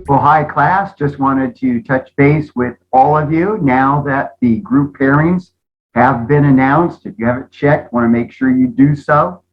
Well, hi class, just wanted to touch base with all of you now that the group pairings have been announced. If you haven't checked, want to make sure you do so.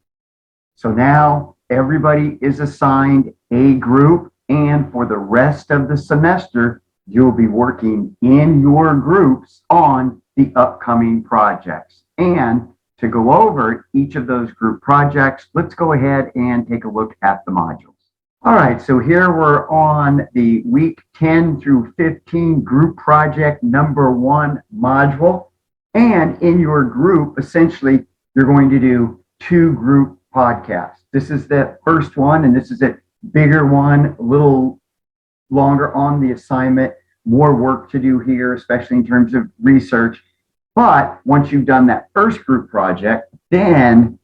So now everybody is assigned a group, and for the rest of the semester, you'll be working in your groups on the upcoming projects. And to go over each of those group projects, let's go ahead and take a look at the modules. All right, so here we're on the week 10 through 15 group project number 1 module. And in your group, essentially, you're going to do 2 group podcasts. This is the first one, and this is a bigger one, a little longer on the assignment, more work to do here, especially in terms of research. But once you've done that first group project, then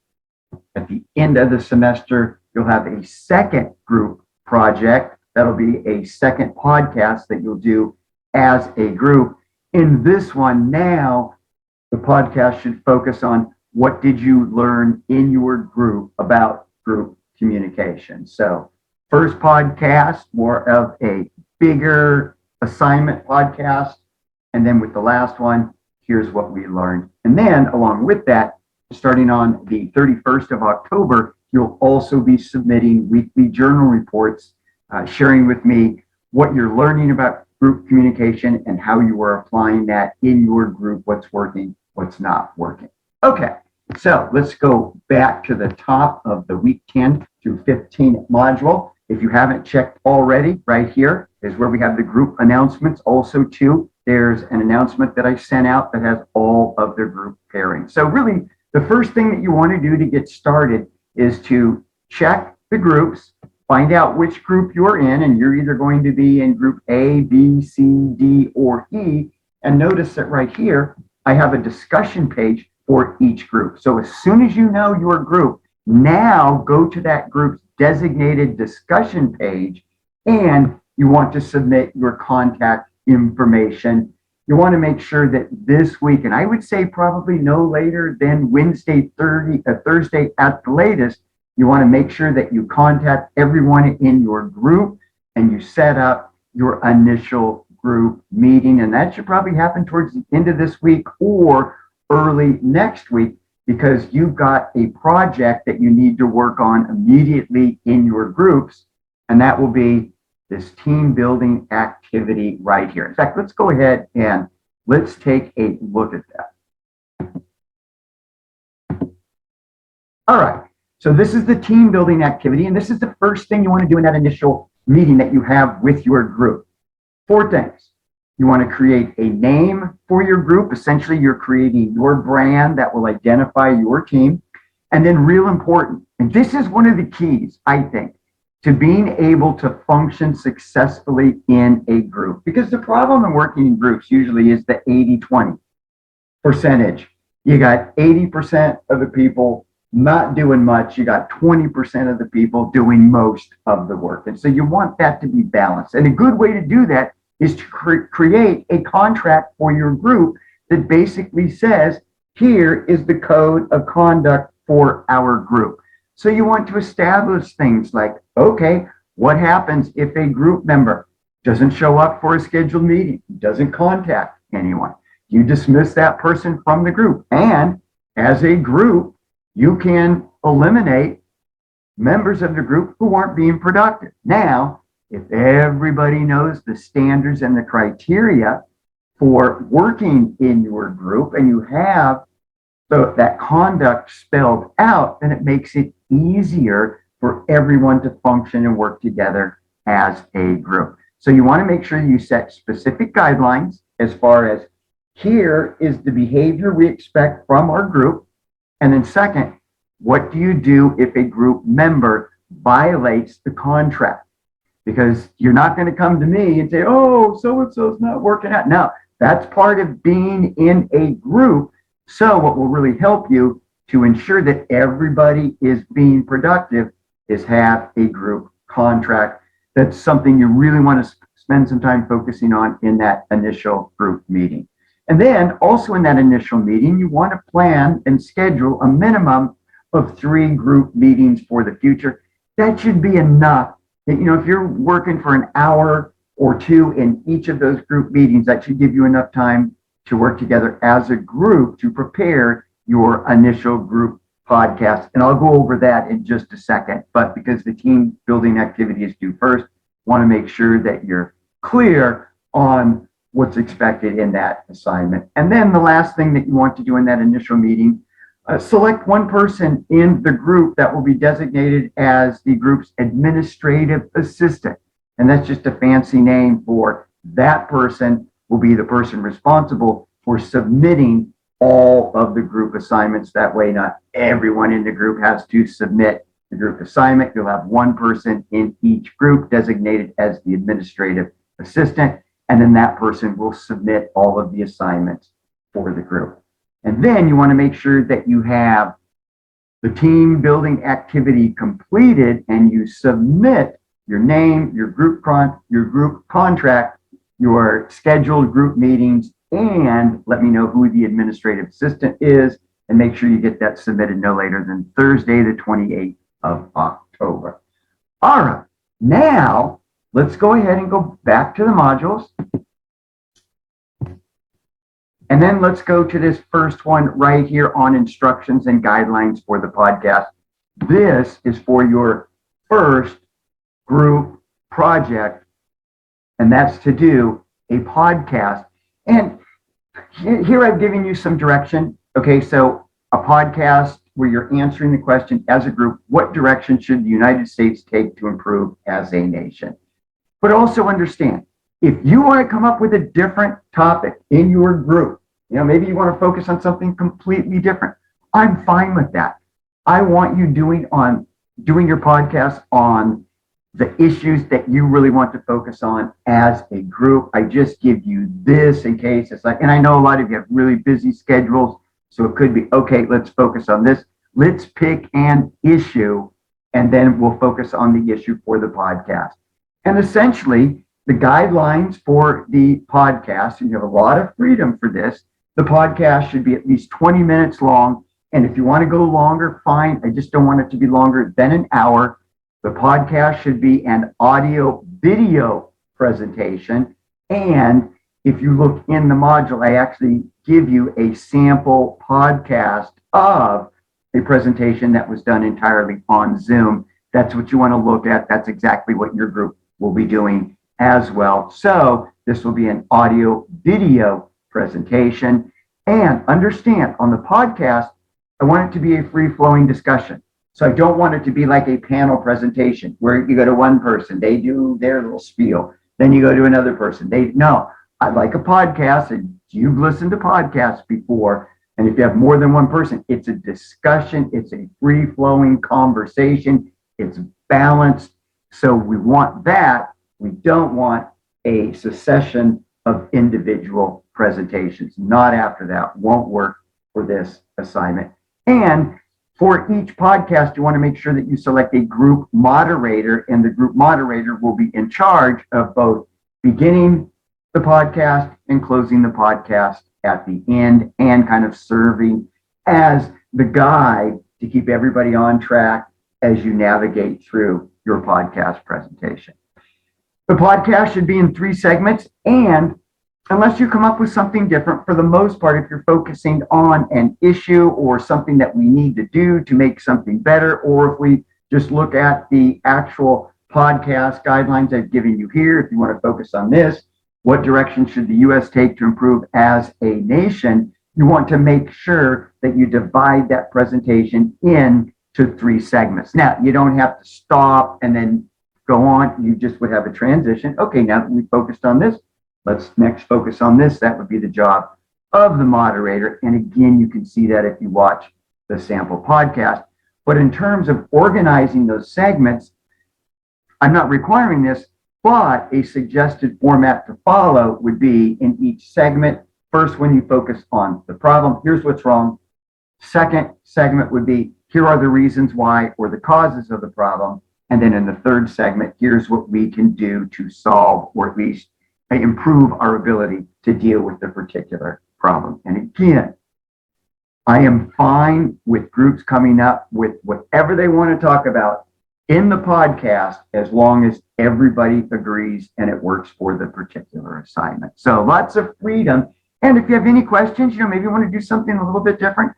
at the end of the semester, you'll have a second group project. That'll be a second podcast that you'll do as a group. In this one now, the podcast should focus on what did you learn in your group about group communication. So first podcast, more of a bigger assignment podcast. And then with the last one, here's what we learned. And then along with that, starting on the 31st of October, you'll also be submitting weekly journal reports, sharing with me what you're learning about group communication and how you are applying that in your group, what's working, what's not working. Okay, so let's go back to the top of the week 10 through 15 module. If you haven't checked already, right here is where we have the group announcements. Also, too, there's an announcement that I sent out that has all of the group pairings. So really, the first thing that you want to do to get started is to check the groups, find out which group you're in, and you're either going to be in group A, B, C, D, or E. And notice that right here, I have a discussion page for each group. So as soon as you know your group, now go to that group's designated discussion page, and you want to submit your contact information. You want to make sure that this week, and I would say probably no later than Thursday at the latest, you want to make sure that you contact everyone in your group and you set up your initial group meeting. And that should probably happen towards the end of this week or early next week, because you've got a project that you need to work on immediately in your groups. And that will be this team building activity right here. In fact, let's go ahead and let's take a look at that. All right, so this is the team building activity, and this is the first thing you want to do in that initial meeting that you have with your group. 4 things. You want to create a name for your group. Essentially, you're creating your brand that will identify your team. And then real important, and this is one of the keys, I think, to being able to function successfully in a group. Because the problem in working in groups usually is the 80-20 percentage. You got 80% of the people not doing much. You got 20% of the people doing most of the work. And so you want that to be balanced. And a good way to do that is to create a contract for your group that basically says, here is the code of conduct for our group. So you want to establish things like, okay, what happens if a group member doesn't show up for a scheduled meeting, doesn't contact anyone? You dismiss that person from the group. And as a group, you can eliminate members of the group who aren't being productive. Now, if everybody knows the standards and the criteria for working in your group, and you have that conduct spelled out, then it makes it easier for everyone to function and work together as a group. So you want to make sure you set specific guidelines as far as here is the behavior we expect from our group. And then second, what do you do if a group member violates the contract? Because you're not going to come to me and say, oh, so-and-so's not working out. No, that's part of being in a group. So what will really help you to ensure that everybody is being productive is have a group contract. That's something you really want to spend some time focusing on in that initial group meeting. And then also in that initial meeting, you want to plan and schedule a minimum of 3 group meetings for the future. that should be enough. That, if you're working for an hour or two in each of those group meetings, that should give you enough time to work together as a group to prepare your initial group podcast. And I'll go over that in just a second. But because the team building activity is due first, want to make sure that you're clear on what's expected in that assignment. And then the last thing that you want to do in that initial meeting, select one person in the group that will be designated as the group's administrative assistant. And that's just a fancy name for that person will be the person responsible for submitting all of the group assignments. That way, not everyone in the group has to submit the group assignment. You'll have one person in each group designated as the administrative assistant, and then that person will submit all of the assignments for the group. And then you want to make sure that you have the team building activity completed and you submit your name, your group contract, your scheduled group meetings, and let me know who the administrative assistant is, and make sure you get that submitted no later than Thursday, the 28th of October. All right, now let's go ahead and go back to the modules. And then let's go to this first one right here on instructions and guidelines for the podcast. This is for your first group project, and that's to do a podcast. And here I've given you some direction. Okay, so a podcast where you're answering the question as a group, what direction should the United States take to improve as a nation? But also understand, if you want to come up with a different topic in your group, maybe you want to focus on something completely different, I'm fine with that. I want you doing your podcast on the issues that you really want to focus on as a group. I just give you this in case it's like, and I know a lot of you have really busy schedules, so it could be, okay, let's focus on this. Let's pick an issue, and then we'll focus on the issue for the podcast. And essentially, the guidelines for the podcast, and you have a lot of freedom for this, the podcast should be at least 20 minutes long. And if you want to go longer, fine. I just don't want it to be longer than an hour. The podcast should be an audio video presentation. And if you look in the module, I actually give you a sample podcast of a presentation that was done entirely on Zoom. That's what you want to look at. That's exactly what your group will be doing as well. So this will be an audio video presentation. And understand, on the podcast, I want it to be a free-flowing discussion. So I don't want it to be like a panel presentation where you go to one person, they do their little spiel. Then you go to another person. No, I like a podcast, and you've listened to podcasts before. And if you have more than one person, it's a discussion. It's a free-flowing conversation. It's balanced. So we want that. We don't want a succession of individual presentations. Not after that. Won't work for this assignment. And for each podcast, you want to make sure that you select a group moderator, and the group moderator will be in charge of both beginning the podcast and closing the podcast at the end, and kind of serving as the guide to keep everybody on track as you navigate through your podcast presentation. The podcast should be in 3 segments, and unless you come up with something different, for the most part, if you're focusing on an issue or something that we need to do to make something better, or if we just look at the actual podcast guidelines I've given you here, if you want to focus on this, what direction should the U.S. take to improve as a nation, you want to make sure that you divide that presentation into 3 segments. Now, you don't have to stop and then go on. You just would have a transition. Okay, now that we focused on this, let's next focus on this. That would be the job of the moderator. And again, you can see that if you watch the sample podcast. But in terms of organizing those segments, I'm not requiring this, but a suggested format to follow would be in each segment. First, when you focus on the problem, here's what's wrong. Second segment would be, here are the reasons why or the causes of the problem. And then in the third segment, here's what we can do to solve or at least improve our ability to deal with the particular problem. And again, I am fine with groups coming up with whatever they want to talk about in the podcast as long as everybody agrees and it works for the particular assignment. So lots of freedom. And if you have any questions, maybe you want to do something a little bit different.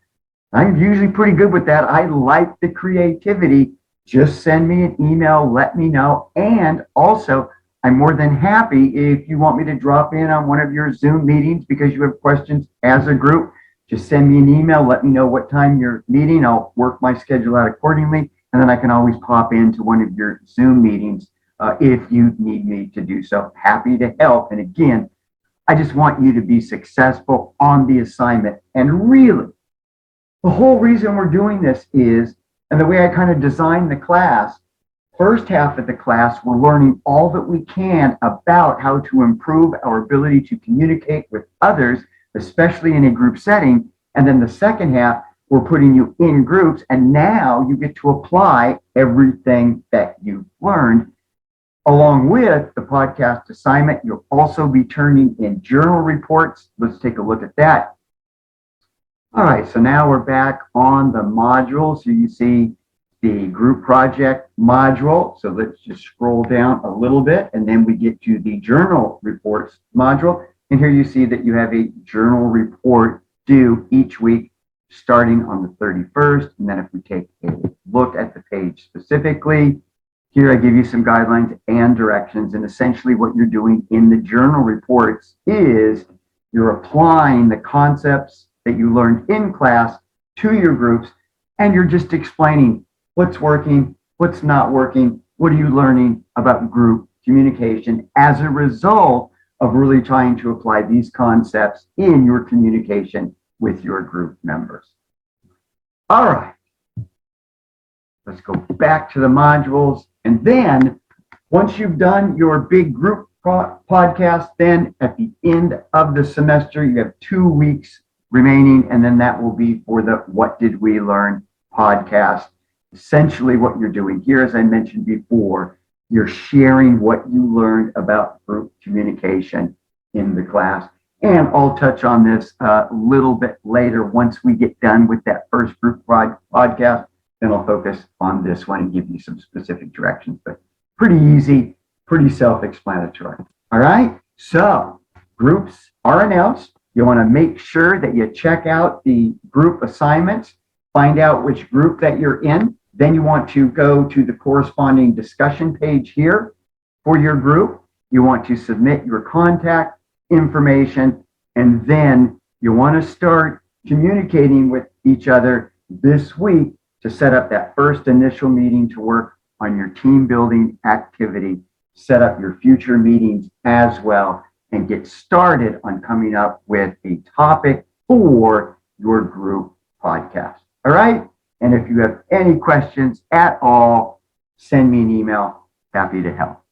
I'm usually pretty good with that. I like the creativity. Just send me an email, let me know. And also, I'm more than happy if you want me to drop in on one of your Zoom meetings because you have questions as a group. Just send me an email, let me know what time you're meeting. I'll work my schedule out accordingly. And then I can always pop into one of your Zoom meetings if you need me to do so. Happy to help. And again, I just want you to be successful on the assignment. And really, the whole reason we're doing this is, and the way I kind of designed the class, first half of the class, we're learning all that we can about how to improve our ability to communicate with others, especially in a group setting. And then the second half, we're putting you in groups, and now you get to apply everything that you've learned. Along with the podcast assignment, you'll also be turning in journal reports. Let's take a look at that. All right, so now we're back on the module. So you see the group project module. So let's just scroll down a little bit, and then we get to the journal reports module. And here you see that you have a journal report due each week starting on the 31st. And then if we take a look at the page specifically, here I give you some guidelines and directions. And essentially what you're doing in the journal reports is you're applying the concepts that you learned in class to your groups, and you're just explaining what's working, what's not working, what are you learning about group communication as a result of really trying to apply these concepts in your communication with your group members. All right, let's go back to the modules. And then once you've done your big group podcast, then at the end of the semester, you have 2 weeks remaining, and then that will be for the What Did We Learn podcast. Essentially what you're doing here, as I mentioned before, you're sharing what you learned about group communication in the class. And I'll touch on this a little bit later once we get done with that first group podcast. Then I'll focus on this one and give you some specific directions, but pretty easy, pretty self-explanatory. All right, so groups are announced. You want to make sure that you check out the group assignments, find out which group that you're in. Then you want to go to the corresponding discussion page here for your group. You want to submit your contact information, and then you want to start communicating with each other this week to set up that first initial meeting to work on your team building activity, set up your future meetings as well, and get started on coming up with a topic for your group podcast. All right? And if you have any questions at all, send me an email. Happy to help.